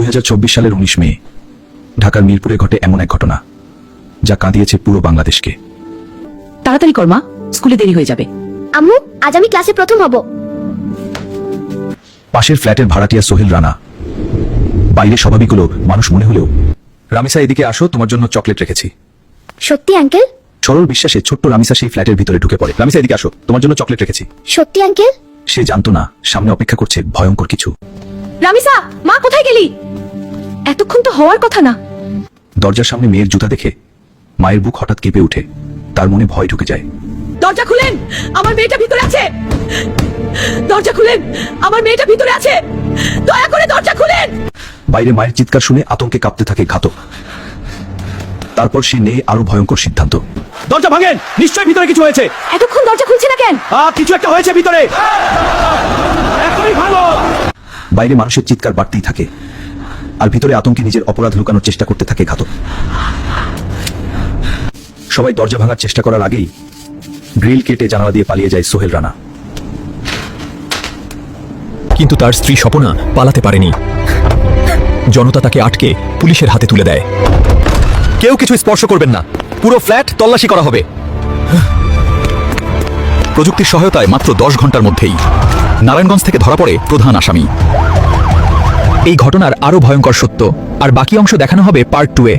2024 সালের 19 মে ঢাকার মিরপুরে ঘটে এমন এক ঘটনা যা কাঁদিয়েছে পুরো বাংলাদেশকে। তাড়াতাড়ি কর মা, স্কুলে দেরি হয়ে যাবে। আম্মু, আজ আমি ক্লাসে প্রথম হব। পাশের ফ্ল্যাটের ভাড়াটিয়া সোহেল রানা। বাইরে স্বাভাবিকগুলো মানুষ মনে হলেও রামিসা, এদিকে আসো, তোমার জন্য চকলেট রেখেছি। সত্যি আঙ্কেল? সরল বিশ্বাসে ছোট্ট রামিসা সেই ফ্ল্যাটের ভিতরে ঢুকে পড়ে। রামিসা, এদিকে আসো, তোমার জন্য চকলেট রেখেছি। সত্যি আঙ্কেল? সে জানতো না সামনে অপেক্ষা করছে ভয়ঙ্কর কিছু। রামিসা, মা কোথায় গেলি? এতক্ষণ তো হওয়ার কথা না। দরজার সামনে মেয়ের জুতা দেখে মায়ের বুক হঠাৎ কেঁপে ওঠে, তার মনে ভয় ঢুকে যায়। দরজা খুলেন, আমার মেয়েটা ভিতরে আছে। দরজা খুলেন, আমার মেয়েটা ভিতরে আছে, দয়া করে দরজা খুলেন। বাইরে মায়ের চিৎকার শুনে আতঙ্কে কাঁপতে থাকে ঘাতক। তারপর সে নেয় আরো ভয়ঙ্কর সিদ্ধান্ত। দরজা ভাঙেন, নিশ্চয়ই ভিতরে কিছু হয়েছে। এতক্ষণ দরজা খুলছে না কেন? কিছু একটা হয়েছে ভিতরে, এখনই ভাঙো। বাইরে মানুষের চিৎকার বাড়তেই থাকে, আর ভিতরে আতঙ্কে নিজের অপরাধ লুকানোর চেষ্টা করতে থাকে ঘাতক। সবাই দরজা ভাঙার চেষ্টা করার আগেই গ্রিল কেটে জানালা দিয়ে পালিয়ে যায় সোহেল রানা। কিন্তু তার স্ত্রী স্বপনা পালাতে পারেনি। জনতা তাকে আটকে পুলিশের হাতে তুলে দেয়। কেউ কিছু স্পর্শ করবেন না, পুরো ফ্ল্যাট তল্লাশি করা হবে। প্রযুক্তির সহায়তায় মাত্র 10 ঘন্টার মধ্যেই নারায়ণগঞ্জ থেকে ধরা পড়ে প্রধান আসামি। এই ঘটনার আরো ভয়ঙ্কর সত্য আর বাকি অংশ দেখানো হবে পার্ট 2-এ।